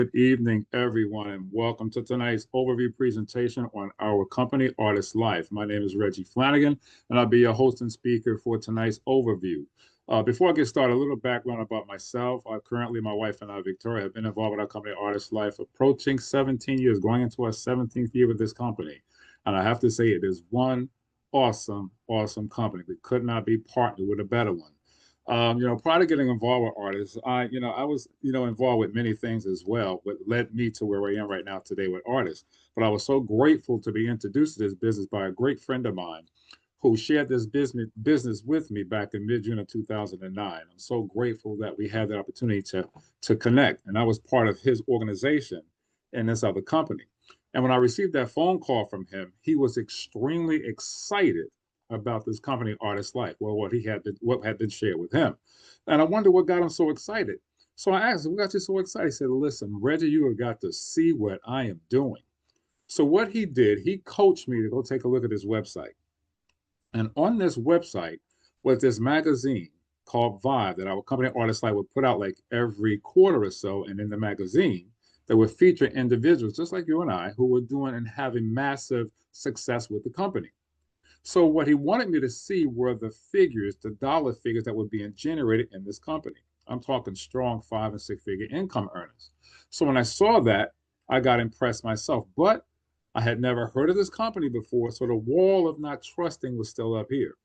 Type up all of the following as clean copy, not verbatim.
Good evening, everyone, and welcome to tonight's overview presentation on our company, ArdyssLife. My name is Reggie Flanigan, and I'll be your host and speaker for tonight's overview. Before I get started, a little background about myself. Currently, my wife and I, Victoria, have been involved with our company, ArdyssLife, approaching 17 years, going into our 17th year with this company. And I have to say, it is one awesome company. We could not be partnered with a better one. Prior to getting involved with artists, I was, involved with many things as well, what led me to where I am right now today with artists. But I was so grateful to be introduced to this business by a great friend of mine who shared this business with me back in mid-June of 2009. I'm so grateful that we had the opportunity to connect, and I was part of his organization in this other company. And when I received that phone call from him, he was extremely excited about this company, ArdyssLife. Well, what had been shared with him, and I wonder what got him so excited. So I asked him, "What got you so excited?" He said, "Listen, Reggie, you have got to see what I am doing." So what he did, he coached me to go take a look at his website, and on this website was this magazine called Vibe that our company, ArdyssLife, would put out like every quarter or so, and in the magazine, that would feature individuals just like you and I who were doing and having massive success with the company. So what he wanted me to see were the figures, the dollar figures that were being generated in this company. I'm talking strong 5 and 6 figure income earners. So when I saw that, I got impressed myself. But I had never heard of this company before, so the wall of not trusting was still up here.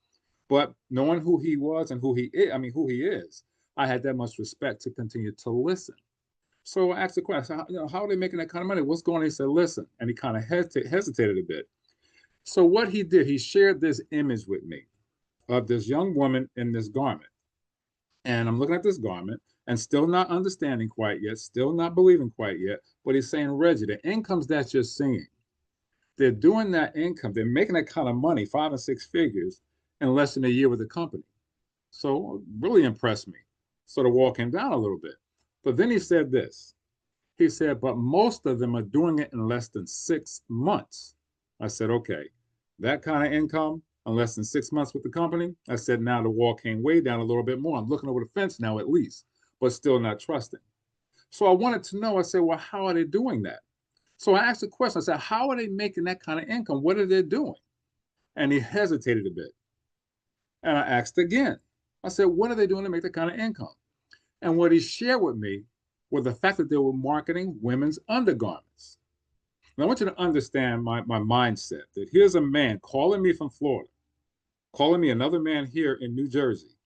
But knowing who he was and who he is, I had that much respect to continue to listen. So I asked the question, how are they making that kind of money? What's going on? He said, listen. And he kind of hesitated a bit. So what he did, he shared this image with me of this young woman in this garment. And I'm looking at this garment and still not understanding quite yet, still not believing quite yet. But he's saying, Reggie, the incomes that you're seeing, they're doing that income, they're making that kind of money, 5 and 6 figures, in less than a year with the company. So really impressed me. So the wall came down a little bit. But then he said this. He said, but most of them are doing it in less than 6 months. I said, okay, that kind of income in less than 6 months with the company. I said, now the wall came way down a little bit more. I'm looking over the fence now at least, but still not trusting. So I wanted to know, I said, well, how are they doing that? So I asked the question, I said, how are they making that kind of income? What are they doing? And he hesitated a bit. And I asked again, I said, what are they doing to make that kind of income? And what he shared with me was the fact that they were marketing women's undergarments. And I want you to understand my mindset that here's a man calling me from Florida, calling me another man here in New Jersey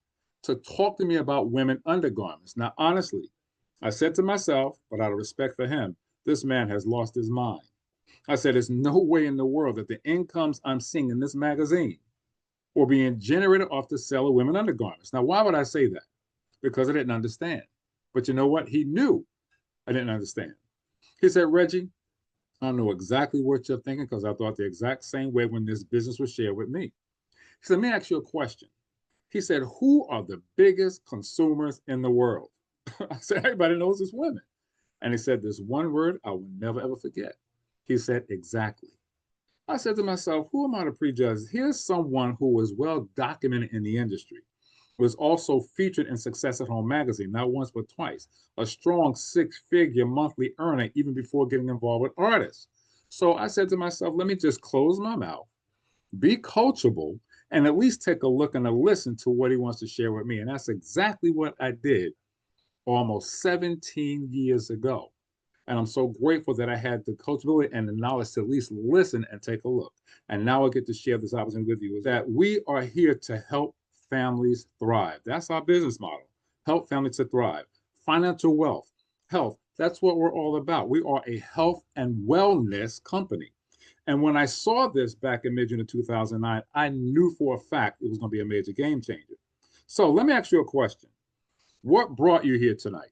to talk to me about women undergarments. Now, honestly, I said to myself, but out of respect for him, this man has lost his mind. I said, there's no way in the world that the incomes I'm seeing in this magazine were being generated off the sale of women undergarments. Now, why would I say that? Because I didn't understand. But you know what? He knew I didn't understand. He said, Reggie, I know exactly what you're thinking because I thought the exact same way when this business was shared with me. He said, let me ask you a question. He said, who are the biggest consumers in the world? I said, everybody knows it's women. And he said this one word I will never, ever forget. He said, exactly. I said to myself, who am I to prejudge? Here's someone who was well documented in the industry, was also featured in Success at Home magazine, not once but twice, a strong 6 figure monthly earner even before getting involved with artists. So I said to myself, let me just close my mouth, be coachable, and at least take a look and a listen to what he wants to share with me. And that's exactly what I did almost 17 years ago. And I'm so grateful that I had the coachability and the knowledge to at least listen and take a look. And now I get to share this opportunity with you is that we are here to help families thrive. That's our business model. Help families to thrive. Financial wealth, health. That's what we're all about. We are a health and wellness company. And when I saw this back in mid-June of 2009, I knew for a fact it was going to be a major game changer. So let me ask you a question. What brought you here tonight?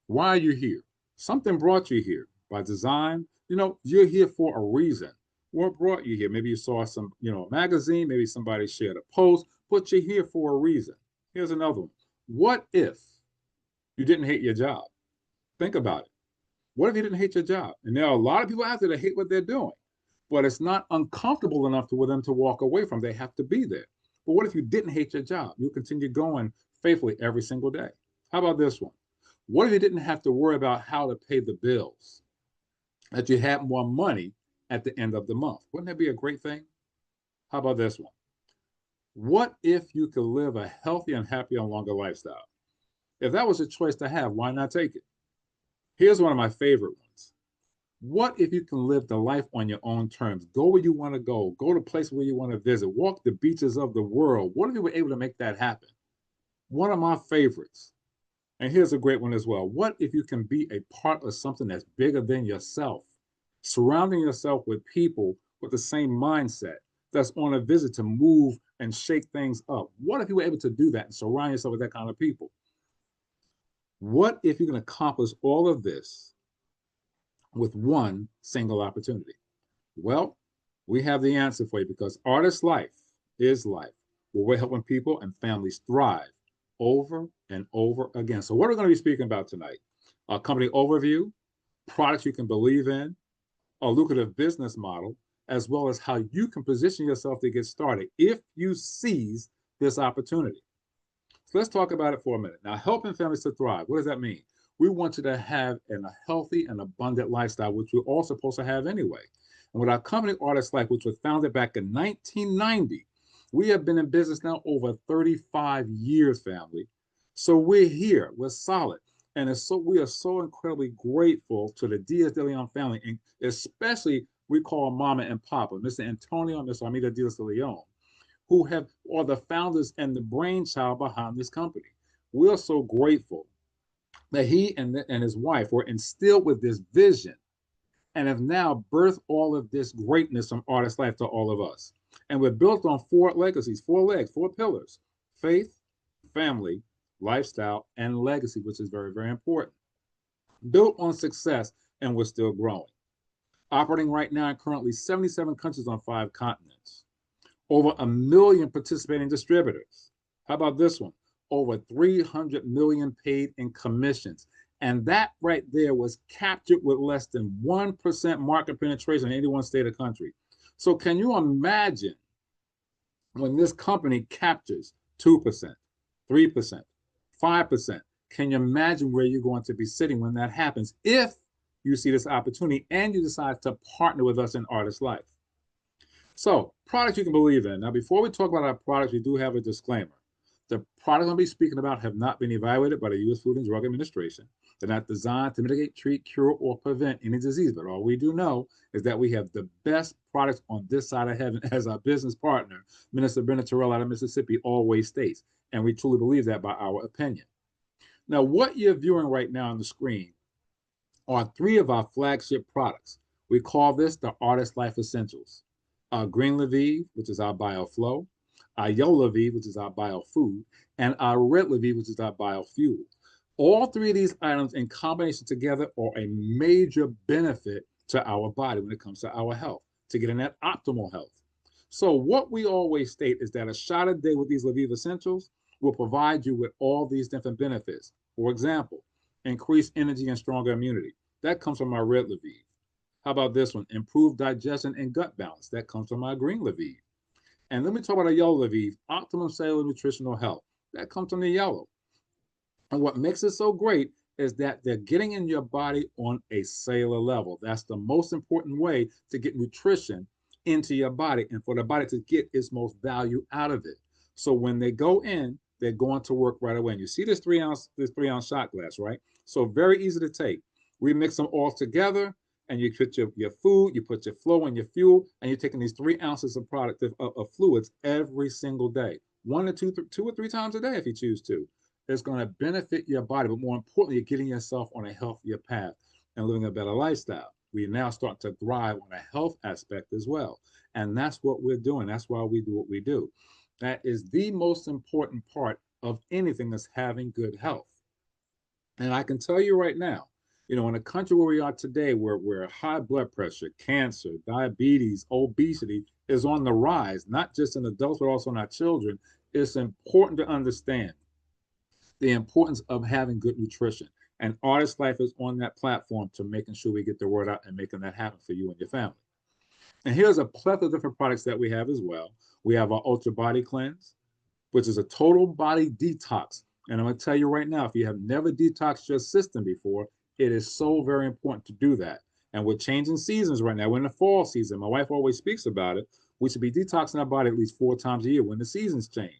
Why are you here? Something brought you here by design. You're here for a reason. What brought you here? Maybe you saw some, a magazine, maybe somebody shared a post, but you're here for a reason. Here's another one. What if you didn't hate your job? Think about it. What if you didn't hate your job? And there are a lot of people out there that hate what they're doing, but it's not uncomfortable enough for them to walk away from. They have to be there. But what if you didn't hate your job? You'll continue going faithfully every single day. How about this one? What if you didn't have to worry about how to pay the bills? That you had more money at the end of the month. Wouldn't that be a great thing? How about this one? What if you could live a healthy and happier and longer lifestyle? If that was a choice to have, why not take it? Here's one of my favorite ones. What if you can live the life on your own terms? Go where you want to go to places where you want to visit, walk the beaches of the world. What if you were able to make that happen? One of my favorites. And here's a great one as well. What if you can be a part of something that's bigger than yourself? Surrounding yourself with people with the same mindset that's on a visit to move and shake things up. What if you were able to do that and surround yourself with that kind of people? What if you can accomplish all of this with one single opportunity? Well, we have the answer for you because Artist Life is life, where we're helping people and families thrive over and over again. So what are we going to be speaking about tonight? A company overview, products you can believe in, a lucrative business model, as well as how you can position yourself to get started if you seize this opportunity. So let's talk about it for a minute. Now, helping families to thrive, what does that mean? We want you to have a healthy and abundant lifestyle, which we're all supposed to have anyway. And with our company, ArdyssLife, which was founded back in 1990, we have been in business now over 35 years, family. So we're here, we're solid. And we are so incredibly grateful to the Diaz de Leon family, and especially we call Mama and Papa, Mr. Antonio and Mr. Amita Diaz de Leon, who are the founders and the brainchild behind this company. We're so grateful that he and his wife were instilled with this vision and have now birthed all of this greatness from Artist Life to all of us. And we're built on four legacies, four legs, four pillars: faith, family, lifestyle, and legacy, which is very, very important. Built on success, and we're still growing. Operating right now in currently 77 countries on 5 continents. Over 1 million participating distributors. How about this one? Over 300 million paid in commissions. And that right there was captured with less than 1% market penetration in any one state or country. So can you imagine when this company captures 2%, 3%, 5%? Can you imagine where you're going to be sitting when that happens if you see this opportunity and you decide to partner with us in Artist Life? So, products you can believe in. Now, before we talk about our products, we do have a disclaimer. The products I'll be speaking about have not been evaluated by the U.S. Food and Drug Administration. They're not designed to mitigate, treat, cure, or prevent any disease. But all we do know is that we have the best products on this side of heaven, as our business partner, Minister Brenda Terrell out of Mississippi, always states. And we truly believe that by our opinion. Now, what you're viewing right now on the screen are 3 of our flagship products. We call this the Artist Life Essentials. Our green Lviv, which is our BioFlow, our yellow Lviv, which is our BioFood, and our red Lviv, which is our BioFuel. All 3 of these items in combination together are a major benefit to our body when it comes to our health, to getting that optimal health. So what we always state is that a shot a day with these Lviv Essentials will provide you with all these different benefits. For example, increased energy and stronger immunity. That comes from our red Lviv. How about this one? Improved digestion and gut balance. That comes from our green Lviv. And let me talk about our yellow Lviv, optimum cellular nutritional health. That comes from the yellow. And what makes it so great is that they're getting in your body on a cellular level. That's the most important way to get nutrition into your body and for the body to get its most value out of it. So when they go in, they're going to work right away. And you see this 3-ounce shot glass, right? So very easy to take. We mix them all together, and you put your food, you put your flow and your fuel, and you're taking these 3 ounces of product of fluids every single day, 1 to 2 or 3 times a day if you choose to. It's going to benefit your body, but more importantly, you're getting yourself on a healthier path and living a better lifestyle. We now start to thrive on a health aspect as well, and that's what we're doing. That's why we do what we do. That is the most important part of anything that's having good health. And I can tell you right now, in a country where we are today, where high blood pressure, cancer, diabetes, obesity is on the rise, not just in adults, but also in our children, it's important to understand the importance of having good nutrition. And Artist Life is on that platform to making sure we get the word out and making that happen for you and your family. And here's a plethora of different products that we have as well. We have our Ultra Body Cleanse, which is a total body detox And I'm going to tell you right now, if you have never detoxed your system before, it is so very important to do that. And we're changing seasons right now. We're in the fall season. My wife always speaks about it. We should be detoxing our body at least 4 times a year when the seasons change.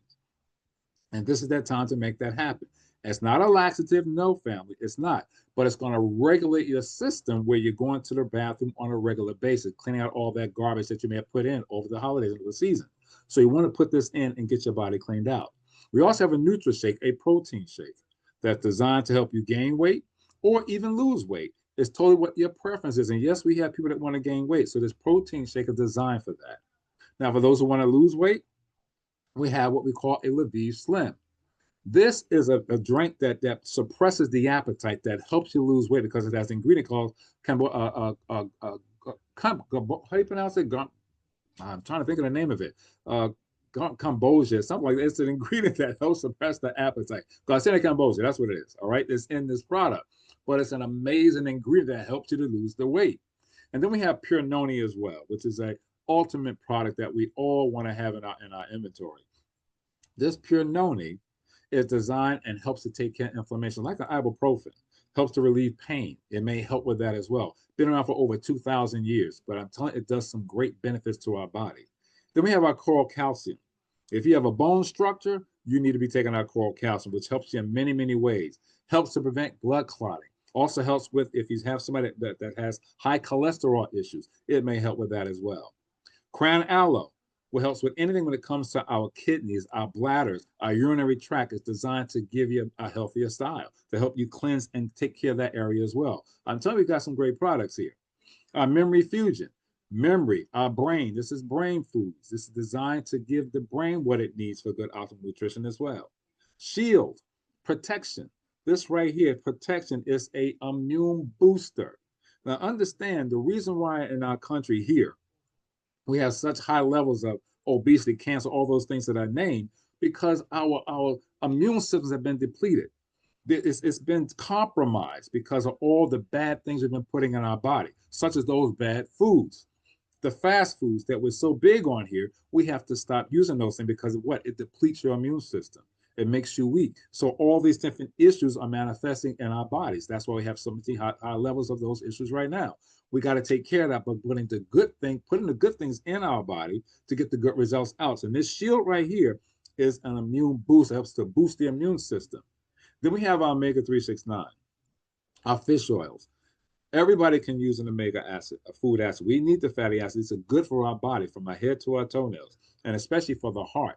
And this is that time to make that happen. It's not a laxative, no, family. It's not. But it's going to regulate your system where you're going to the bathroom on a regular basis, cleaning out all that garbage that you may have put in over the holidays and the season. So you want to put this in and get your body cleaned out. We also have a NutriShake, a protein shake that's designed to help you gain weight or even lose weight. It's totally what your preference is. And yes, we have people that want to gain weight. So this protein shake is designed for that. Now, for those who want to lose weight, we have what we call a Lviv Slim. This is a drink that suppresses the appetite, that helps you lose weight because it has an ingredient called how do you pronounce it? I'm trying to think of the name of it. Cambogia, something like that. It's an ingredient that helps suppress the appetite. Garcinia Cambogia, that's what it is. All right, it's in this product, but it's an amazing ingredient that helps you to lose the weight. And then we have Pure Noni as well, which is a ultimate product that we all want to have in our inventory. This Pure Noni is designed and helps to take care of inflammation, like an ibuprofen, helps to relieve pain. It may help with that as well. Been around for over 2,000 years, but I'm telling you, it does some great benefits to our body. Then we have our coral calcium. If you have a bone structure, you need to be taking our coral calcium, which helps you in many, many ways. Helps to prevent blood clotting. Also helps with if you have somebody that has high cholesterol issues, it may help with that as well. Crown aloe will help with anything when it comes to our kidneys, our bladders, our urinary tract. Is designed to give you a healthier style, to help you cleanse and take care of that area as well. I'm telling you, we've got some great products here. Our Memory Fusion. Memory, our brain. This is brain foods. This is designed to give the brain what it needs for good optimal nutrition as well. Shield, protection. This right here, protection, is a immune booster. Now understand the reason why in our country here, we have such high levels of obesity, cancer, all those things that I named, because our immune systems have been depleted. It's been compromised because of all the bad things we've been putting in our body, such as those bad foods. The fast foods that we're so big on here, we have to stop using those things because of what? It depletes your immune system. It makes you weak. So all these different issues are manifesting in our bodies. That's why we have so many high levels of those issues right now. We got to take care of that by putting the good things in our body to get the good results out. So this shield right here is an immune boost. It helps to boost the immune system. Then we have our omega-369, our fish oils. Everybody can use an omega acid, a food acid. We need the fatty acids. It's good for our body, from our head to our toenails, and especially for the heart.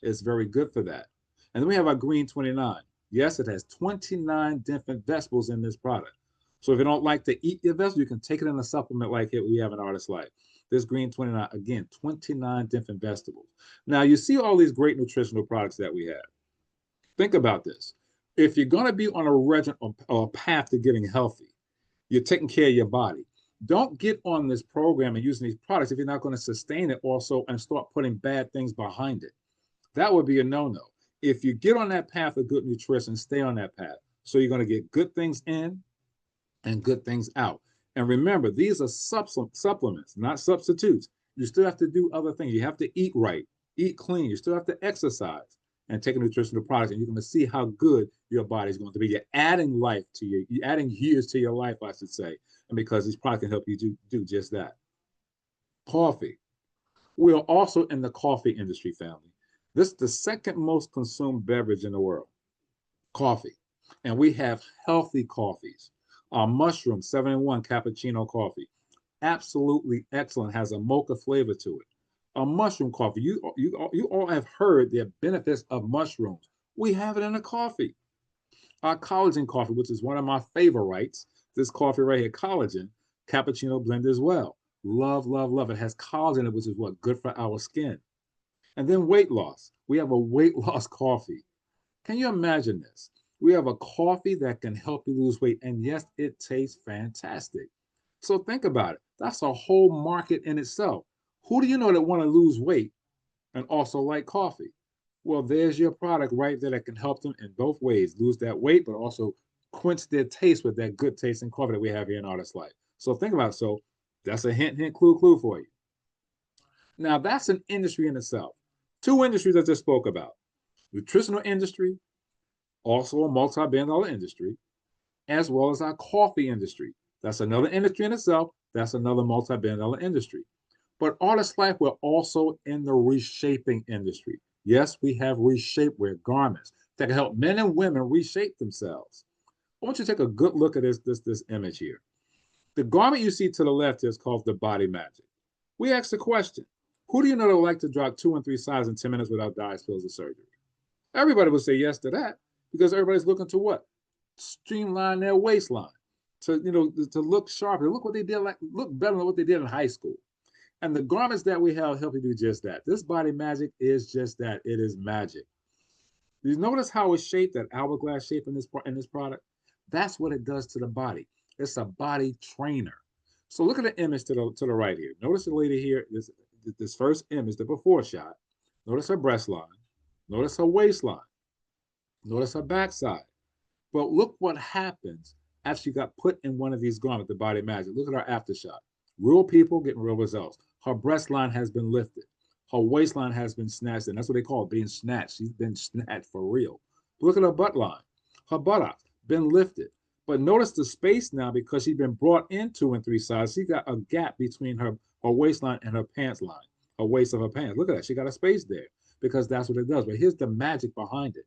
It's very good for that. And then we have our green 29. Yes, it has 29 different vegetables in this product. So if you don't like to eat your vegetables, you can take it in a supplement like it we have in ArdyssLife. This green 29, again, 29 different vegetables. Now, you see all these great nutritional products that we have. Think about this. If you're going to be on a regimen or a path to getting healthy, you're taking care of your body. Don't get on this program and using these products if you're not going to sustain it also and start putting bad things behind it. That would be a no-no. If you get on that path of good nutrition, stay on that path. So you're going to get good things in and good things out. And remember, these are supplements, not substitutes. You still have to do other things. You have to eat right, eat clean. You still have to exercise and take a nutritional product, and you're going to see how good your body's going to be. You're adding life to you're adding years to your life, I should say, and because these products can help you do just that. Coffee. We are also in the coffee industry, family. This is the second most consumed beverage in the world, coffee. And we have healthy coffees. Our mushroom 7-in-1 cappuccino coffee, absolutely excellent, has a mocha flavor to it. A mushroom coffee, you all have heard the benefits of mushrooms. We have it in a coffee. Our collagen coffee, which is one of my favorites, this coffee right here, collagen, cappuccino blend as well. Love, love, love. It has collagen in it, which is what? Good for our skin. And then weight loss. We have a weight loss coffee. Can you imagine this? We have a coffee that can help you lose weight, and yes, it tastes fantastic. So think about it. That's a whole market in itself. Who do you know that want to lose weight and also like coffee? Well, there's your product right there that can help them in both ways, lose that weight, but also quench their taste with that good tasting coffee that we have here in ArdyssLife. So think about it. So that's a hint, hint, clue, clue for you. Now, that's an industry in itself. Two industries I just spoke about: nutritional industry, also a multi-billion dollar industry, as well as our coffee industry. That's another industry in itself. That's another multi-billion dollar industry. But ArdyssLife, we're also in the reshaping industry. Yes, we have reshapewear garments that can help men and women reshape themselves. I want you to take a good look at this image here. The garment you see to the left is called the Body Magic. We asked the question, who do you know that would like to drop 2 and 3 sizes in 10 minutes without dyes, pills, or surgery? Everybody would say yes to that because everybody's looking to what? Streamline their waistline, to look sharper, look what they did, like look better than what they did in high school. And the garments that we have help you do just that. This Body Magic is just that. It is magic. You notice how it's shaped, that hourglass shape in this product? That's what it does to the body. It's a body trainer. So look at the image to the right here. Notice the lady here, this first image, the before shot. Notice her breast line. Notice her waistline. Notice her backside. But look what happens after she got put in one of these garments, the Body Magic. Look at our after shot. Real people getting real results. Her breast line has been lifted. Her waistline has been snatched, and that's what they call it, being snatched. She's been snatched for real. Look at her butt line. Her buttocks been lifted. But notice the space now, because she's been brought in 2 and 3 sizes. She got a gap between her waistline and her pants line, her waist of her pants. Look at that. She got a space there because that's what it does. But here's the magic behind it.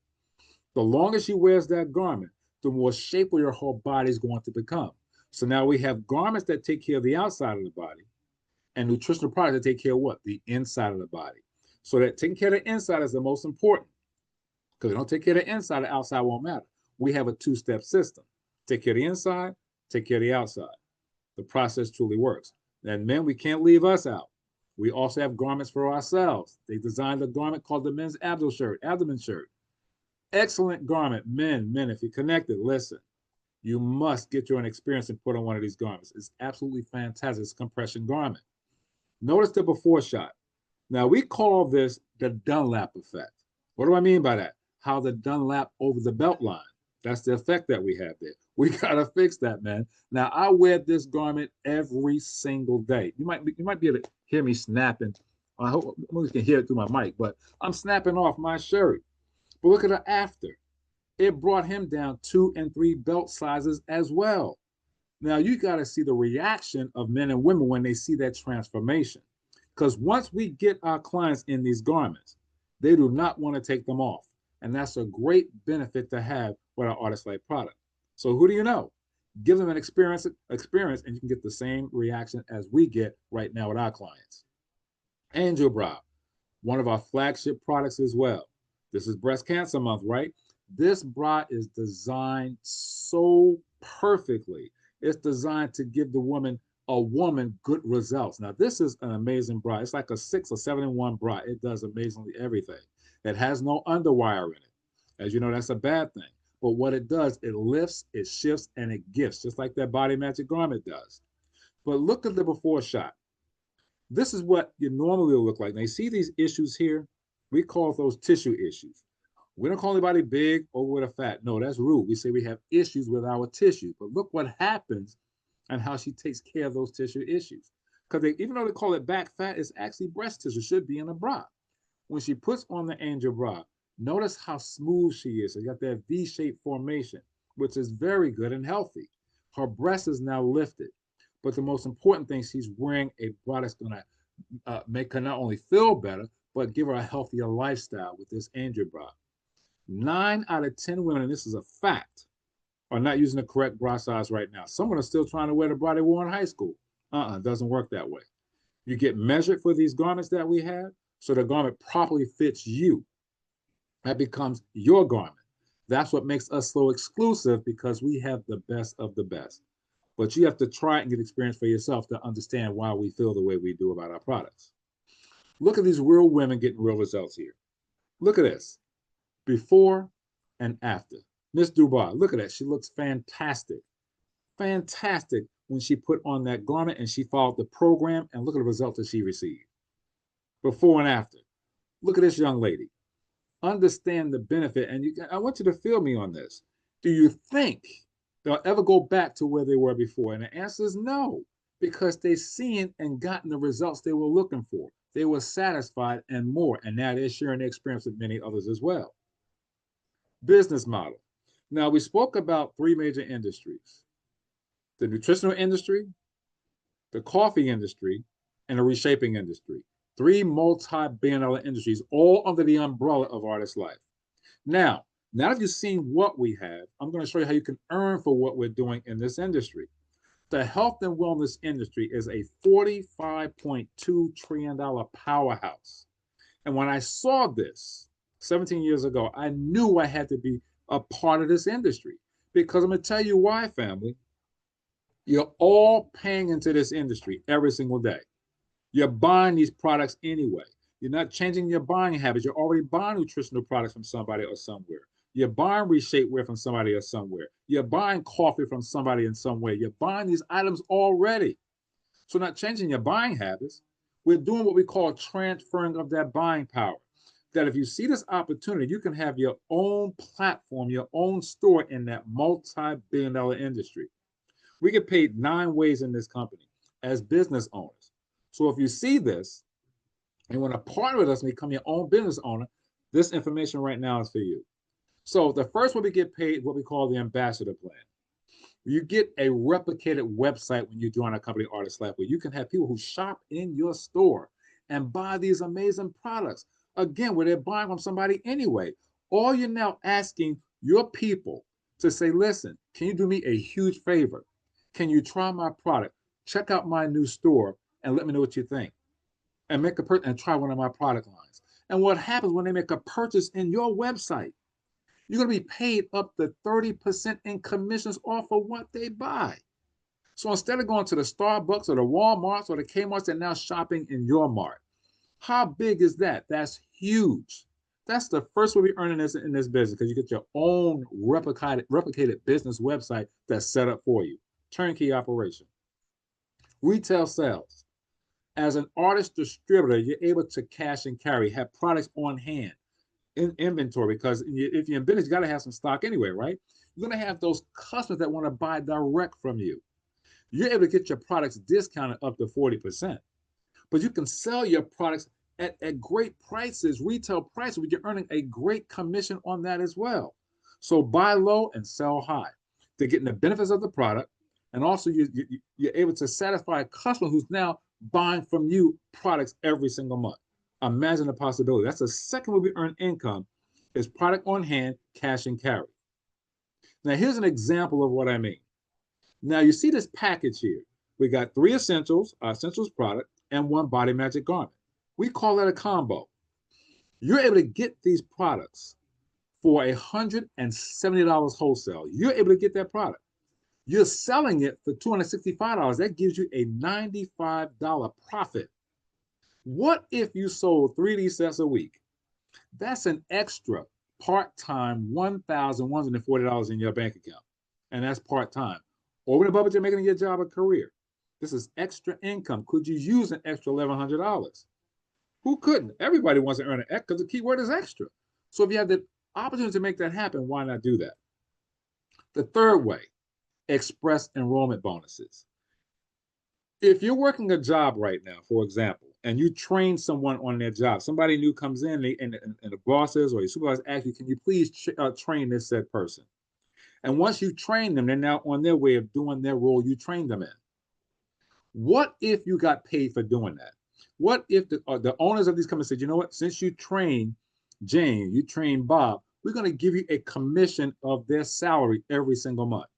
The longer she wears that garment, the more shapelier her body is going to become. So now we have garments that take care of the outside of the body and nutritional products that take care of what? The inside of the body. So that taking care of the inside is the most important, because if we don't take care of the inside, the outside won't matter. We have a 2-step system. Take care of the inside, take care of the outside. The process truly works. And men, we can't leave us out. We also have garments for ourselves. They designed a garment called the men's abdomen shirt. Excellent garment. Men, if you're connected, listen. You must get your own experience and put on one of these garments. It's absolutely fantastic. It's a compression garment. Notice the before shot. Now, we call this the Dunlap effect. What do I mean by that? How the Dunlap over the belt line. That's the effect that we have there. We got to fix that, man. Now, I wear this garment every single day. You might be able to hear me snapping. I hope you can hear it through my mic, but I'm snapping off my shirt. But look at the after. It brought him down 2 and 3 belt sizes as well. Now, you got to see the reaction of men and women when they see that transformation. Because once we get our clients in these garments, they do not want to take them off. And that's a great benefit to have with our ArdyssLife product. So who do you know? Give them an experience, and you can get the same reaction as we get right now with our clients. Angel Bra, one of our flagship products as well. This is Breast Cancer Month, right? This bra is designed so perfectly. It's designed to give a woman good results. Now, this is an amazing bra. It's like a 6 or 7-in-1 bra. It does amazingly everything. It has no underwire in it. As you know, that's a bad thing. But what it does, it lifts, it shifts, and it gifts, just like that Body Magic garment does. But look at the before shot. This is what you normally look like. Now, you see these issues here? We call those tissue issues. We don't call anybody big or with a fat. No, that's rude. We say we have issues with our tissue. But look what happens and how she takes care of those tissue issues. Because even though they call it back fat, it's actually breast tissue. It should be in a bra. When she puts on the Angel Bra, notice how smooth she is. She's got that V-shaped formation, which is very good and healthy. Her breast is now lifted. But the most important thing, she's wearing a bra that's going to make her not only feel better, but give her a healthier lifestyle with this Angel Bra. 9 out of 10 women, and this is a fact, are not using the correct bra size right now. Some are still trying to wear the bra they wore in high school. It doesn't work that way. You get measured for these garments that we have, so the garment properly fits you. That becomes your garment. That's what makes us so exclusive, because we have the best of the best. But you have to try it and get experience for yourself to understand why we feel the way we do about our products. Look at these real women getting real results here. Look at this. Before and after. Miss Dubois, look at that. She looks fantastic. Fantastic when she put on that garment and she followed the program, and look at the results that she received. Before and after. Look at this young lady. Understand the benefit, and I want you to feel me on this. Do you think they'll ever go back to where they were before? And the answer is no, because they've seen and gotten the results they were looking for. They were satisfied and more, and now they're sharing their experience with many others as well. Business model. Now, we spoke about three major industries: the nutritional industry, the coffee industry, and the reshaping industry. Three multi-billion-dollar industries, all under the umbrella of ArdyssLife. Now that you've seen what we have, I'm going to show you how you can earn for what we're doing in this industry. The health and wellness industry is a $45.2 trillion powerhouse. And when I saw this 17 years ago, I knew I had to be a part of this industry because I'm going to tell you why, family. You're all paying into this industry every single day. You're buying these products anyway. You're not changing your buying habits. You're already buying nutritional products from somebody or somewhere. You're buying reshapewear from somebody or somewhere. You're buying coffee from somebody in some way. You're buying these items already. So not changing your buying habits. We're doing what we call transferring of that buying power. That if you see this opportunity, you can have your own platform, your own store in that multi-billion-dollar industry. We get paid 9 ways in this company as business owners. So if you see this and want to partner with us and become your own business owner, this information right now is for you. So the first one we get paid, what we call the ambassador plan. You get a replicated website when you join our company, ArdyssLife, where you can have people who shop in your store and buy these amazing products. Again, where they're buying from somebody anyway. Or you're now asking your people to say, listen, can you do me a huge favor? Can you try my product? Check out my new store and let me know what you think. And make a purchase and try one of my product lines. And what happens when they make a purchase in your website? You're going to be paid up to 30% in commissions off of what they buy. So instead of going to the Starbucks or the Walmarts or the Kmarts, they're now shopping in your mart. How big is that? That's huge. That's the first way we earn in this business because you get your own replicated business website that's set up for you. Turnkey operation. Retail sales. As an artist distributor, you're able to cash and carry, have products on hand in inventory because if you're in business, you got to have some stock anyway, right? You're going to have those customers that want to buy direct from you. You're able to get your products discounted up to 40%, but you can sell your products at great prices, retail prices, where you're earning a great commission on that as well. So buy low and sell high. They're getting the benefits of the product, and also you're able to satisfy a customer who's now buying from you products every single month. Imagine the possibility. That's the second way we earn income is product on hand, cash and carry. Now, here's an example of what I mean. Now, you see this package here. We got 3 essentials, our essentials product, and 1 body magic garment. We call that a combo. You're able to get these products for $170 wholesale. You're able to get that product. You're selling it for $265. That gives you a $95 profit. What if you sold 3 of these sets a week? That's an extra part-time $1,140 in your bank account. And that's part-time. Over and above what you're making in your job or career. This is extra income. Could you use an extra $1,100? Who couldn't? Everybody wants to earn an extra because the key word is extra. So if you have the opportunity to make that happen, why not do that? The third way, express enrollment bonuses. If you're working a job right now, for example, and you train someone on their job, somebody new comes in and the bosses or your supervisor asks you, can you please train this said person? And once you train them, they're now on their way of doing their role you trained them in. What if you got paid for doing that? What if the owners of these companies said, you know what, since you train Jane, you train Bob, we're going to give you a commission of their salary every single month.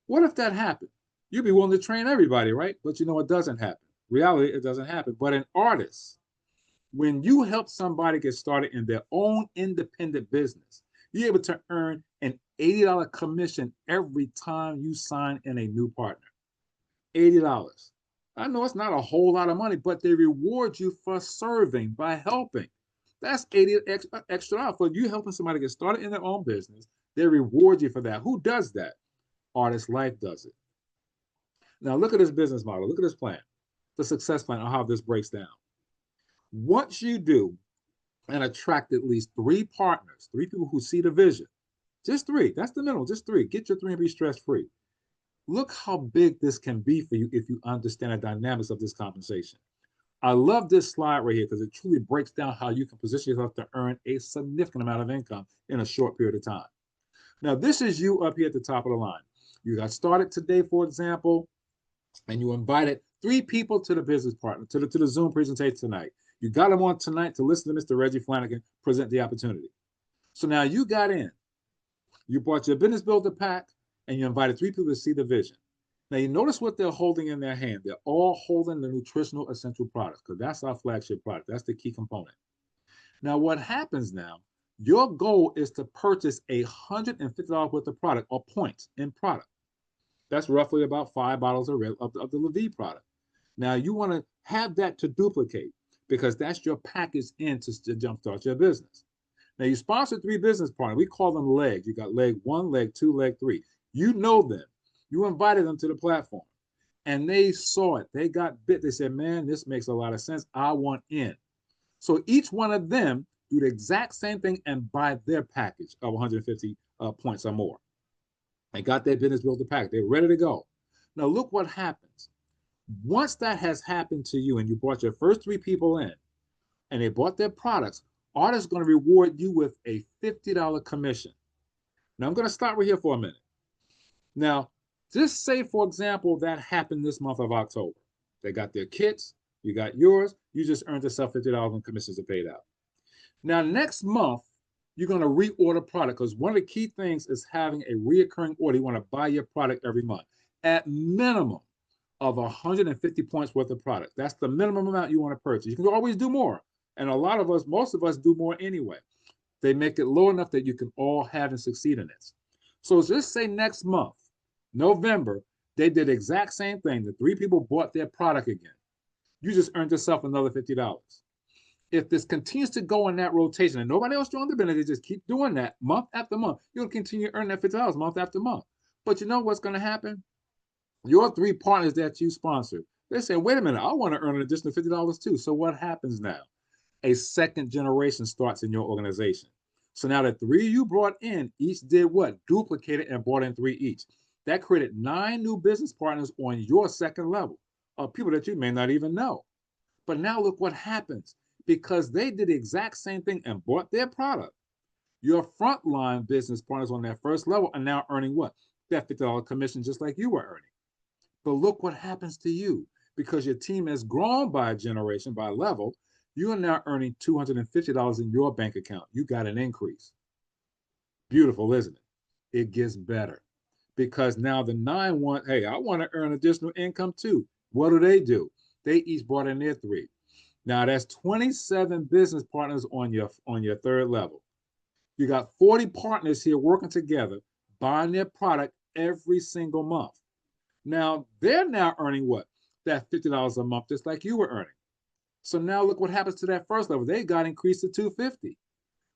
What if that happened? You'd be willing to train everybody, right? But you know, it doesn't happen. Reality, it doesn't happen. But an artist, when you help somebody get started in their own independent business, you're able to earn an $80 commission every time you sign in a new partner. $80. I know it's not a whole lot of money, but they reward you for serving by helping. That's $80 extra for you helping somebody get started in their own business. They reward you for that. Who does that? ArdyssLife does it. Now look at this business model. Look at this plan, the success plan, on how this breaks down. Once you do and attract at least 3 partners, 3 people who see the vision, just 3, that's the minimum, just 3. Get your 3 and be stress-free. Look how big this can be for you if you understand the dynamics of this compensation. I love this slide right here because it truly breaks down how you can position yourself to earn a significant amount of income in a short period of time. Now, this is you up here at the top of the line. You got started today, for example, and you invited 3 people to the business partner, to the Zoom presentation tonight. You got them on tonight to listen to Mr. Reggie Flanigan present the opportunity. So now you got in, you brought your business builder pack, and you invited 3 people to see the vision. Now you notice what they're holding in their hand. They're all holding the nutritional essential products because that's our flagship product. That's the key component. Now what happens now, your goal is to purchase $150 worth of product or points in product. That's roughly about 5 bottles of the Levy product. Now you want to have that to duplicate because that's your package in to jumpstart your business. Now you sponsor 3 business partners. We call them legs. You got leg 1, leg 2, leg 3. You know them. You invited them to the platform and they saw it. They got bit. They said, man, this makes a lot of sense. I want in. So each one of them do the exact same thing and buy their package of 150 points or more. They got their business builder pack. They're ready to go. Now look what happens. Once that has happened to you and you brought your first 3 people in and they bought their products, Ardyss is going to reward you with a $50 commission. Now I'm going to stop right here for a minute. Now, just say, for example, that happened this month of October. They got their kits, you got yours, you just earned yourself $50 when commissions are paid out. Now, next month, you're going to reorder product because one of the key things is having a reoccurring order. You want to buy your product every month at minimum of 150 points worth of product. That's the minimum amount you want to purchase. You can always do more. And a lot of us, most of us do more anyway. They make it low enough that you can all have and succeed in this. So just say next month, November, they did the exact same thing. The 3 people bought their product again. You just earned yourself another $50. If this continues to go in that rotation and nobody else joined the business, they just keep doing that month after month, you'll continue to earn that $50 month after month. But you know what's going to happen? Your 3 partners that you sponsored, they say, wait a minute, I want to earn an additional $50 too. So what happens now? A second generation starts in your organization. So now the 3 you brought in, each did what? Duplicated and brought in 3 each. That created 9 new business partners on your second level of people that you may not even know. But now look what happens. Because they did the exact same thing and bought their product, your frontline business partners on that first level are now earning what? That $50 commission just like you were earning. But look what happens to you. Because your team has grown by a generation, by a level, you are now earning $250 in your bank account. You got an increase. Beautiful, isn't it? It gets better. Because now the 9 want, hey, I want to earn additional income too. What do? They each brought in their 3. Now that's 27 business partners on your third level. You got 40 partners here working together, buying their product every single month. Now they're now earning what? That $50 a month, just like you were earning. So now look what happens to that first level. They got increased to $250.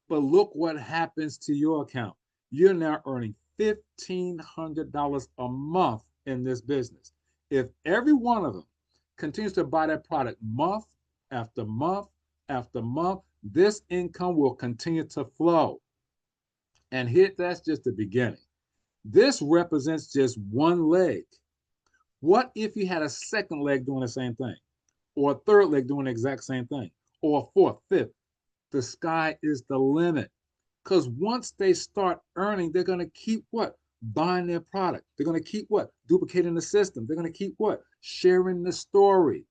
But look what happens to your account. You're now earning $1,500 a month in this business. If every one of them continues to buy that product month after month after month, this income will continue to flow. And here, that's just the beginning. This represents just one leg. What if you had a second leg doing the same thing? Or a third leg doing the exact same thing? Or a fourth, fifth? The sky is the limit. Because once they start earning, they're going to keep what? Buying their product. They're going to keep what? Duplicating the system. They're going to keep what? Sharing the story.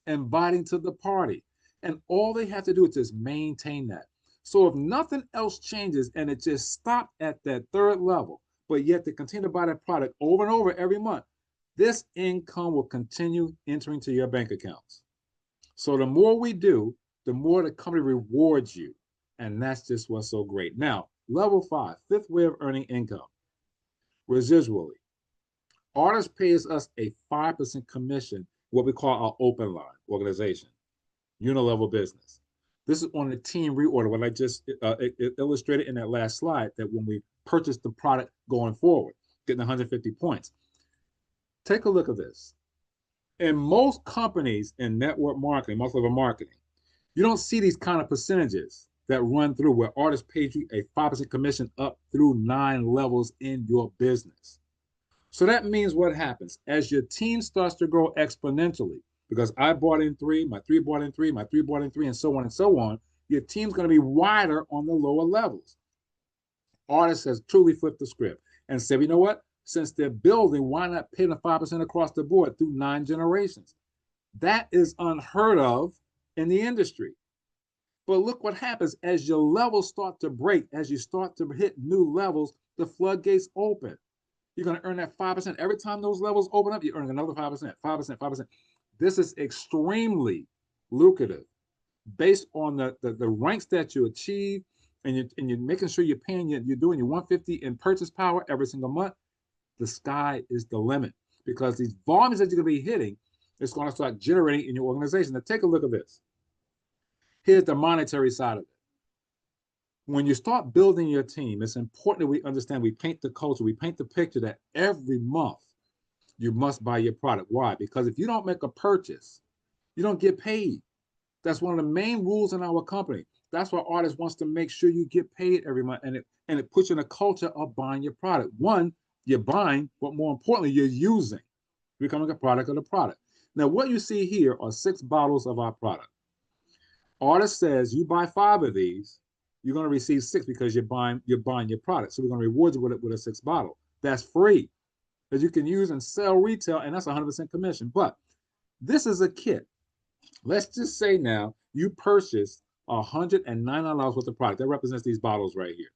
Inviting to the party. And all they have to do is just maintain that. So if nothing else changes and it just stopped at that third level, but yet they continue to buy that product over and over every month, this income will continue entering to your bank accounts. So the more we do, the more the company rewards you. And that's just what's so great. Now, level 5, 5th way of earning income, residually. Ardyss pays us a 5% commission, what we call our open line organization, unilevel business. This is on the team reorder, what I just illustrated in that last slide, that when we purchase the product going forward, getting 150 points. Take a look at this. In most companies in network marketing, multi-level marketing, you don't see these kind of percentages that run through where Ardyss pays you a 5% commission up through 9 levels in your business. So that means what happens as your team starts to grow exponentially, because I bought in 3, my 3 bought in 3, my 3 bought in 3, and so on and so on, your team's going to be wider on the lower levels. Artists has truly flipped the script and said, you know what? Since they're building, why not pay the 5% across the board through 9 generations? That is unheard of in the industry. But look what happens as your levels start to break, as you start to hit new levels, the floodgates open. You're going to earn that 5%. Every time those levels open up, you're earning another 5%, 5%, 5%. This is extremely lucrative based on the ranks that you achieve, and you're making sure you're paying, you're doing your 150 in purchase power every single month. The sky is the limit because these volumes that you're going to be hitting, it's going to start generating in your organization. Now, take a look at this. Here's the monetary side of it. When you start building your team, it's important that we understand, we paint the culture, we paint the picture that every month you must buy your product. Why? Because if you don't make a purchase, you don't get paid. That's one of the main rules in our company. That's why Ardyss wants to make sure you get paid every month, and it puts you in a culture of buying your product. One, you're buying, but more importantly, you're using, becoming a product of the product. Now, what you see here are 6 bottles of our product. Ardyss says you buy 5 of these, you're going to receive 6 because you're buying your product. So we're going to reward you with a 6 bottle. That's free that you can use and sell retail, and that's 100% commission. But this is a kit. Let's just say now you purchased $199 worth of product. That represents these bottles right here.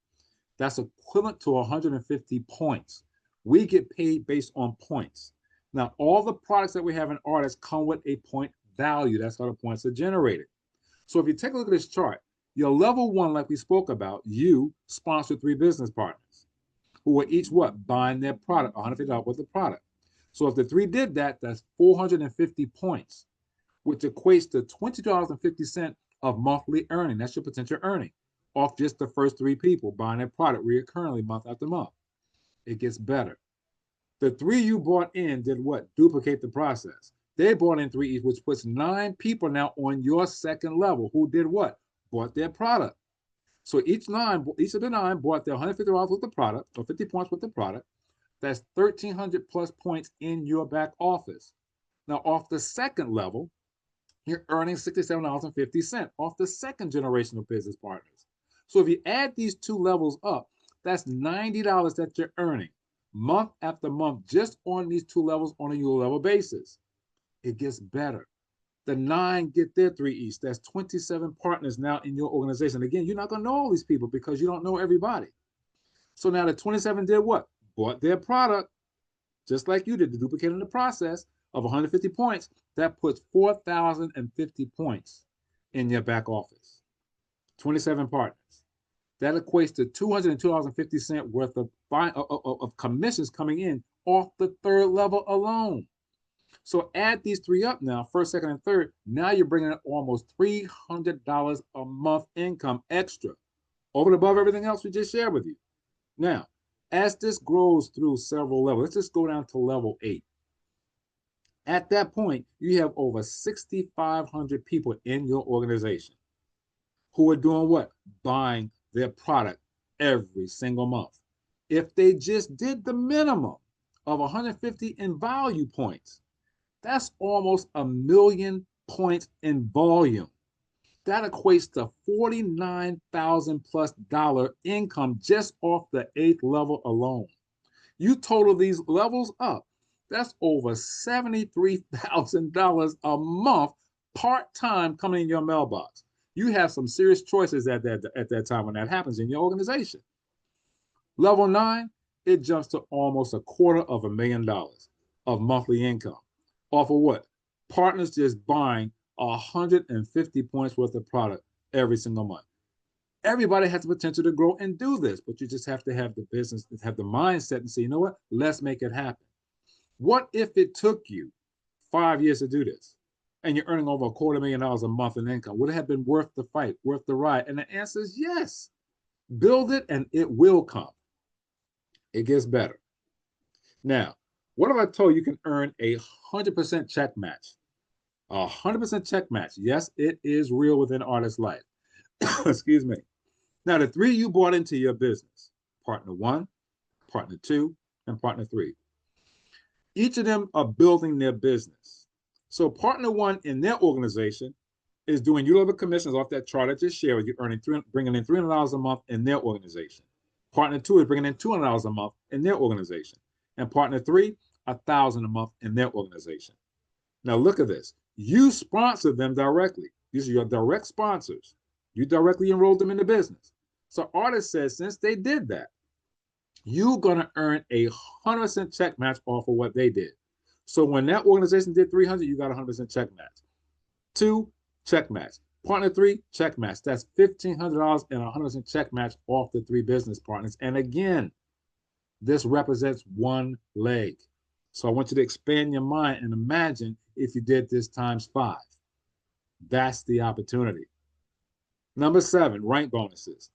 That's equivalent to 150 points. We get paid based on points. Now, all the products that we have in Ardyss come with a point value. That's how the points are generated. So if you take a look at this chart, your level 1, like we spoke about, you sponsor 3 business partners who are each what? Buying their product, $150 worth of product. So if the 3 did that, that's 450 points, which equates to $20.50 of monthly earning. That's your potential earning off just the first 3 people buying their product recurrently month after month. It gets better. The 3 you brought in did what? Duplicate the process. They brought in 3 each, which puts 9 people now on your second level who did what? Bought their product. So each of the 9 bought their $150 worth of product, or 50 points worth of product. That's 1,300 plus points in your back office. Now, off the second level, you're earning $67.50 off the second generation of business partners. So if you add these 2 levels up, that's $90 that you're earning month after month just on these 2 levels on a year level basis. It gets better. The 9 get their 3 each. That's 27 partners now in your organization. Again, you're not going to know all these people because you don't know everybody. So now the 27 did what? Bought their product, just like you did, duplicating the process of 150 points. That puts 4,050 points in your back office. 27 partners. That equates to $202.50 worth of commissions coming in off the 3rd level alone. So add these 3 up now, first, second, and 3rd. Now you're bringing in almost $300 a month income extra over and above everything else we just shared with you. Now, as this grows through several levels, let's just go down to level 8. At that point, you have over 6,500 people in your organization who are doing what? Buying their product every single month. If they just did the minimum of 150 in value points, that's almost 1 million points in volume. That equates to $49,000 plus income just off the 8th level alone. You total these levels up, that's over $73,000 a month part-time coming in your mailbox. You have some serious choices at that time when that happens in your organization. Level 9, it jumps to almost $250,000 of monthly income. Off of what? Partners just buying 150 points worth of product every single month. Everybody has the potential to grow and do this, but you just have to have the business, have the mindset and say, you know what? Let's make it happen. What if it took you 5 years to do this and you're earning over $250,000 a month in income? Would it have been worth the fight, worth the ride? And the answer is yes. Build it and it will come. It gets better. Now, what if I told you can earn a 100% check match? 100% check match. Yes, it is real within ArdyssLife. Excuse me. Now, the 3 you brought into your business, partner 1, partner 2, and partner 3. Each of them are building their business. So partner 1 in their organization is doing year-level commissions off that chart I just shared with you, bringing in $300 a month in their organization. Partner 2 is bringing in $200 a month in their organization. And partner 3, $1,000 a month in their organization. Now look at this. You sponsor them directly. These are your direct sponsors. You directly enrolled them in the business. So Ardyss says, since they did that, you're going to earn a 100% check match off of what they did. So when that organization did 300, you got a 100% check match. 2, check match. Partner 3, check match. That's $1,500 and a 100% check match off the 3 business partners. And again, this represents one leg. So I want you to expand your mind and imagine if you did this times 5. That's the opportunity. Number 7, rank bonuses.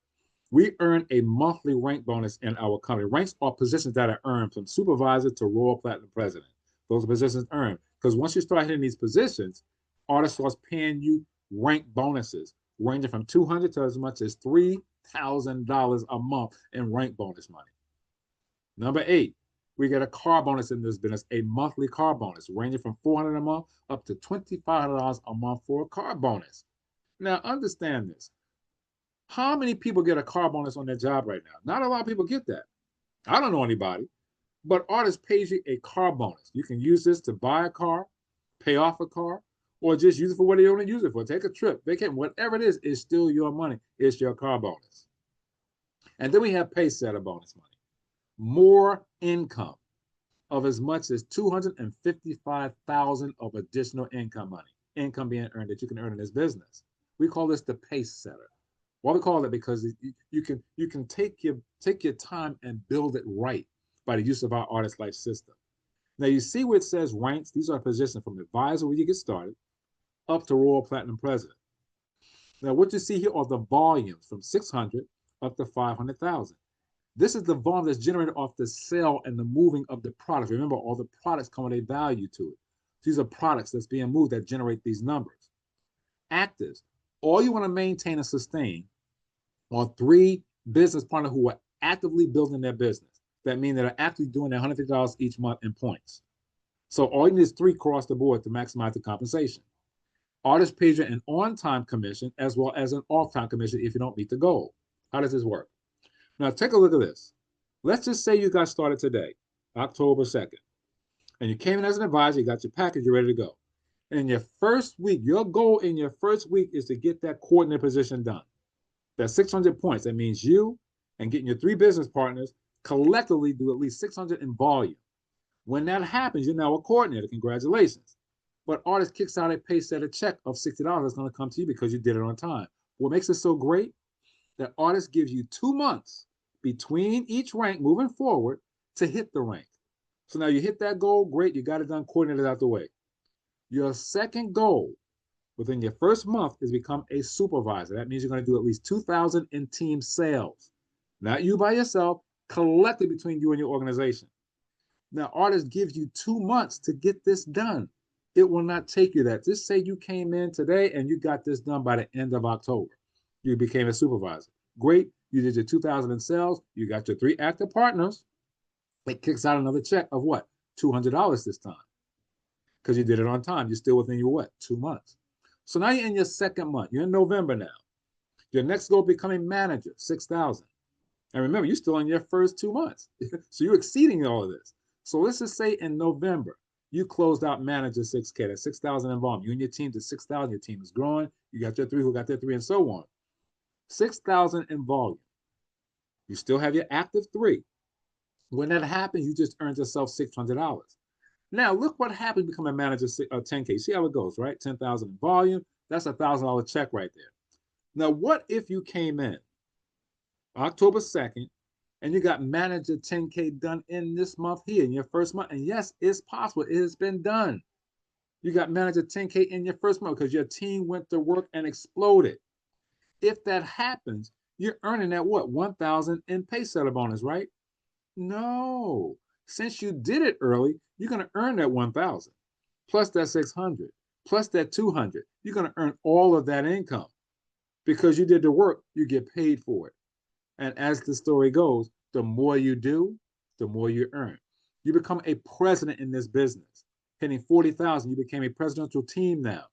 We earn a monthly rank bonus in our company. Ranks are positions that are earned from supervisor to Royal Platinum President. Those are positions earned. Because once you start hitting these positions, Ardyss starts paying you rank bonuses, ranging from $200 to as much as $3,000 a month in rank bonus money. Number 8, we get a car bonus in this business, a monthly car bonus, ranging from $400 a month up to $2,500 a month for a car bonus. Now, understand this. How many people get a car bonus on their job right now? Not a lot of people get that. I don't know anybody, but Ardyss pays you a car bonus. You can use this to buy a car, pay off a car, or just use it for what you want to use it for. Take a trip, vacation, whatever it is, it's still your money. It's your car bonus. And then we have pay setter bonus money. More income of as much as $255,000 of additional income money, income being earned that you can earn in this business. We call this the pay setter. Why we call it? Because you can take your time and build it right by the use of our ArdyssLife system. Now you see where it says ranks. These are positions from advisor when you get started up to Royal Platinum President. Now what you see here are the volumes from 600 up to 500,000. This is the volume that's generated off the sale and the moving of the products. Remember, all the products come with a value to it. These are products that's being moved that generate these numbers. Actives. All you want to maintain and sustain are 3 business partners who are actively building their business. That means that are actually doing their $150 each month in points. So all you need is 3 across the board to maximize the compensation. Ardyss pays you an on-time commission as well as an off-time commission if you don't meet the goal. How does this work? Now take a look at this. Let's just say you got started today, October 2nd, and you came in as an advisor, you got your package, you're ready to go. And in your first week, your goal in your first week is to get that coordinator position done. That's 600 points. That means you and getting your 3 business partners collectively do at least 600 in volume. When that happens, you're now a coordinator. Congratulations. But Ardyss kicks out a pay setter check of $60 that's going to come to you because you did it on time. What makes it so great? That Ardyss gives you 2 months between each rank moving forward to hit the rank. So now you hit that goal, great, you got it done, coordinated out the way. Your second goal within your first month is become a supervisor. That means you're going to do at least 2,000 in team sales. Not you by yourself, collectively between you and your organization. Now, Ardyss gives you 2 months to get this done. It will not take you that. Just say you came in today and you got this done by the end of October. You became a supervisor. Great. You did your 2,000 in sales. You got your 3 active partners. It kicks out another check of what? $200 this time. Because you did it on time. You're still within your what? 2 months. So now you're in your second month. You're in November now. Your next goal, becoming manager, 6,000. And remember, you're still in your first 2 months. So you're exceeding all of this. So let's just say in November, you closed out manager 6K. That's 6,000 in volume. You and your team to 6,000. Your team is growing. You got your 3 who got their 3 and so on. 6,000 in volume. You still have your active 3. When that happens, you just earned yourself $600. Now, look what happens become a manager 10K. See how it goes, right? 10,000 in volume. That's a $1,000 check right there. Now, what if you came in October 2nd and you got manager 10K done in this month here, in your first month? And yes, it's possible. It has been done. You got manager 10K in your first month because your team went to work and exploded. If that happens, you're earning that what? 1,000 in pay setter bonus, right? No. Since you did it early, you're going to earn that 1,000 plus that 600 plus that 200. You're going to earn all of that income because you did the work. You get paid for it. And as the story goes, the more you do, the more you earn. You become a president in this business. Hitting 40,000, you became a presidential team now.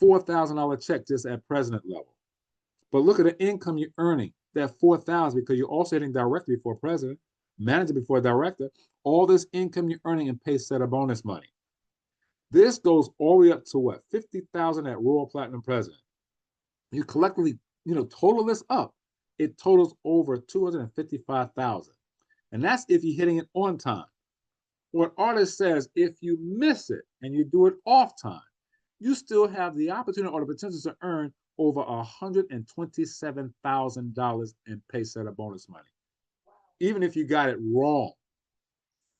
$4,000 check just at president level. But look at the income you're earning that 4,000 because you're also hitting director before president, manager before director. All this income you're earning in pay setter bonus money. This goes all the way up to what? 50,000 at Royal Platinum President. You collectively, total this up. It totals over 255,000. And that's if you're hitting it on time. What Ardyss says, if you miss it and you do it off time, you still have the opportunity or the potential to earn over $127,000 in pay setter bonus money. Even if you got it wrong,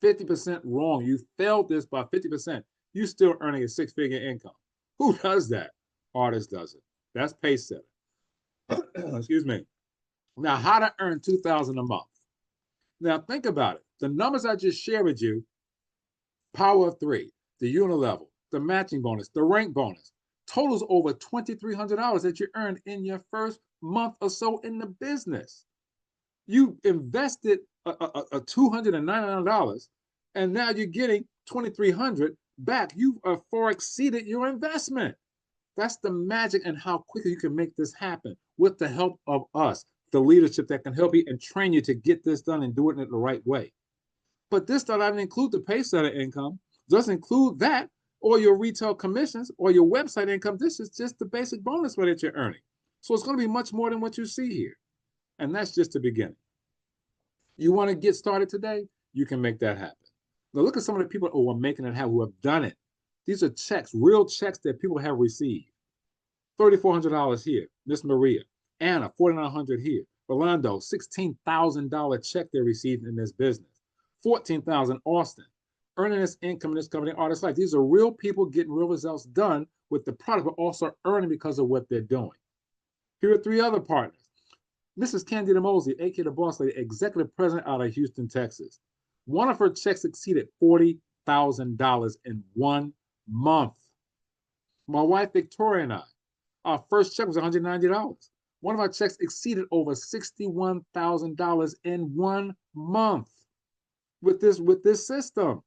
50% wrong, you failed this by 50%, you still earning a six-figure income. Who does that? Ardyss does it. That's pay setter. Excuse me. Now, how to earn $2,000 a month. Now, think about it. The numbers I just shared with you, power of three, the unilevel, the matching bonus, the rank bonus, totals over $2,300 that you earned in your first month or so in the business. You invested a $299, and now you're getting $2,300 back. You have far exceeded your investment. That's the magic and how quickly you can make this happen with the help of us, the leadership that can help you and train you to get this done and do it in the right way. But this does not include the pay setter income, doesn't include that, or your retail commissions, or your website income. This is just the basic bonus that you're earning. So it's going to be much more than what you see here. And that's just the beginning. You want to get started today? You can make that happen. Now look at some of the people who are making it happen, who have done it. These are checks, real checks that people have received. $3,400 here, Miss Maria. Anna, $4,900 here. Rolando, $16,000 check they received in this business. $14,000 Austin. Earning this income in this company, ArdyssLife. These are real people getting real results done with the product, but also earning because of what they're doing. Here are three other partners. Mrs. Candida Mosley, aka the Boss Lady, executive president out of Houston, Texas. One of her checks exceeded $40,000 in 1 month. My wife, Victoria, and I, our first check was $190. One of our checks exceeded over $61,000 in 1 month with this system.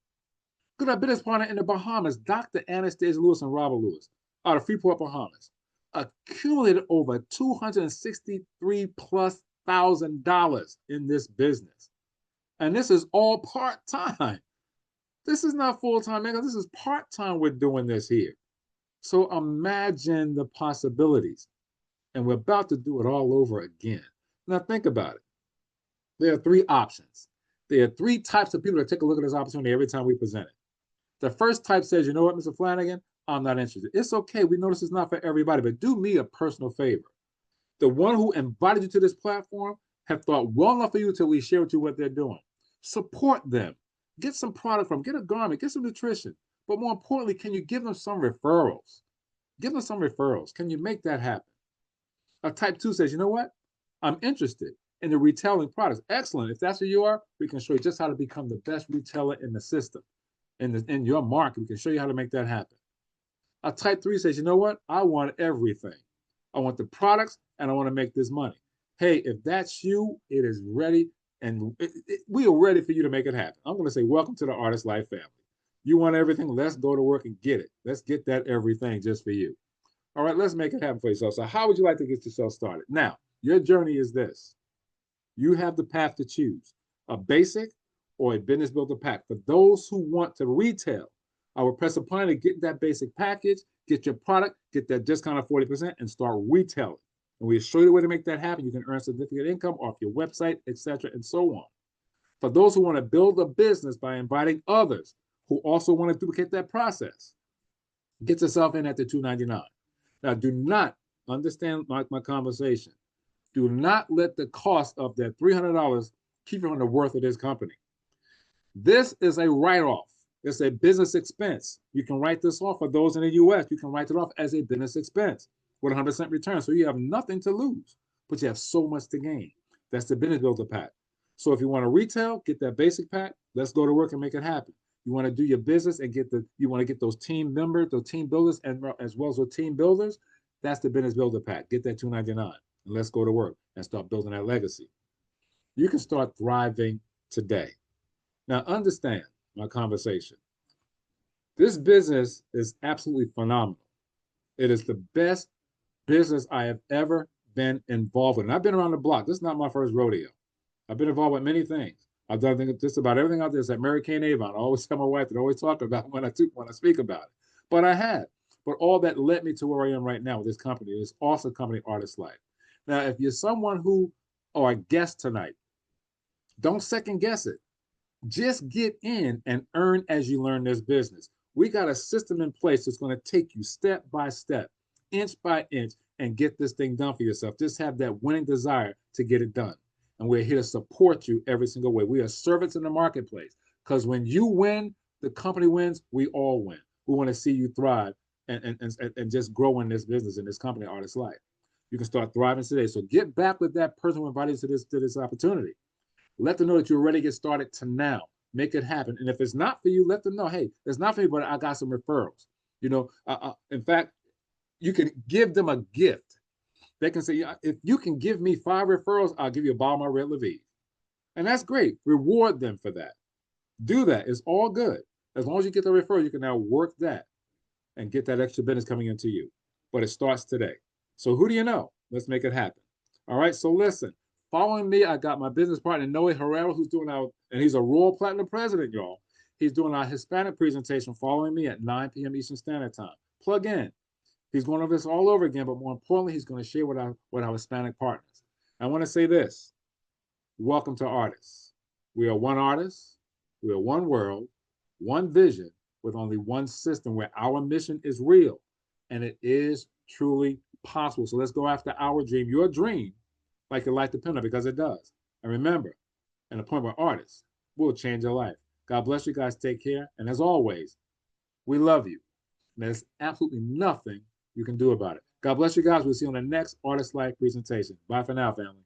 Good, our business partner in the Bahamas, Dr. Anastasia Lewis and Robert Lewis, out of Freeport, Bahamas, accumulated over $263,000+ in this business. And this is all part-time. This is not full-time, man. This is part-time we're doing this here. So imagine the possibilities. And we're about to do it all over again. Now think about it. There are three options. There are three types of people that take a look at this opportunity every time we present it. The first type says, you know what, Mr. Flanigan, I'm not interested. It's okay. We know this is not for everybody, but do me a personal favor. The one who invited you to this platform have thought well enough for you to at least share with you what they're doing. Support them. Get some product from them. Get a garment. Get some nutrition. But more importantly, can you give them some referrals? Give them some referrals. Can you make that happen? A type 2 says, you know what? I'm interested in the retailing products. Excellent. If that's who you are, we can show you just how to become the best retailer in the system. In your market, we can show you how to make that happen. A type 3 says, you know what? I want everything. I want the products and I want to make this money. Hey, if that's you, it is ready. And we are ready for you to make it happen. I'm going to say, welcome to the ArdyssLife family. You want everything? Let's go to work and get it. Let's get that everything just for you. All right, let's make it happen for yourself. So how would you like to get yourself started? Now, your journey is this. You have the path to choose, a basic or a business builder pack. For those who want to retail, I will press upon to get that basic package, get your product, get that discount of 40%, and start retailing. And we'll show you the way to make that happen. You can earn significant income off your website, etc., and so on. For those who want to build a business by inviting others who also want to duplicate that process, get yourself in at the $299. Now, do not understand my conversation. Do not let the cost of that $300 keep you on the worth of this company. This is a write-off. It's a business expense. You can write this off. For those in the U.S., you can write it off as a business expense with 100% return. So you have nothing to lose, but you have so much to gain. That's the business builder pack. So if you want to retail, get that basic pack. Let's go to work and make it happen. You want to do your business and you want to get those team members, those team builders, and as well as those team builders. That's the business builder pack. Get that $299 and let's go to work and start building that legacy. You can start thriving today. Now understand my conversation. This business is absolutely phenomenal. It is the best business I have ever been involved with. And I've been around the block. This is not my first rodeo. I've been involved with many things. I've done just about everything out there that Mary Kay and Avon. I always tell my wife that I always talk about when I speak about it. But I have. But all that led me to where I am right now with this company, this awesome company, ArdyssLife. Now, if you're someone who are a guest tonight, don't second guess it. Just get in and earn as you learn this business. We got a system in place that's going to take you step by step, inch by inch, and get this thing done for yourself. Just have that winning desire to get it done. And we're here to support you every single way. We are servants in the marketplace, because when you win, the company wins, we all win. We want to see you thrive and just grow in this business, in this company, ArdyssLife. You can start thriving today. So get back with that person who invited you to this opportunity. Let them know that you're ready to get started to now. Make it happen. And if it's not for you, let them know, hey, it's not for me, but I got some referrals. In fact, you can give them a gift. They can say, if you can give me 5 referrals, I'll give you a bottle of my Red Levine. And that's great. Reward them for that. Do that. It's all good. As long as you get the referral, you can now work that and get that extra business coming into you. But it starts today. So who do you know? Let's make it happen. All right. So listen, following me, I got my business partner, Noe Herrera, who's doing and he's a Royal Platinum president, y'all. He's doing our Hispanic presentation following me at 9 p.m. Eastern Standard Time. Plug in. He's going over this all over again, but more importantly, he's going to share with our Hispanic partners. I want to say this. Welcome to Ardyss. We are one artist. We are one world, one vision, with only one system, where our mission is real, and it is truly possible. So let's go after our dream, your dream, like your life depends on it, because it does. And remember, an appointment with Ardyss will change your life. God bless you guys. Take care. And as always, we love you. And there's absolutely nothing you can do about it. God bless you guys. We'll see you on the next ArdyssLife presentation. Bye for now, family.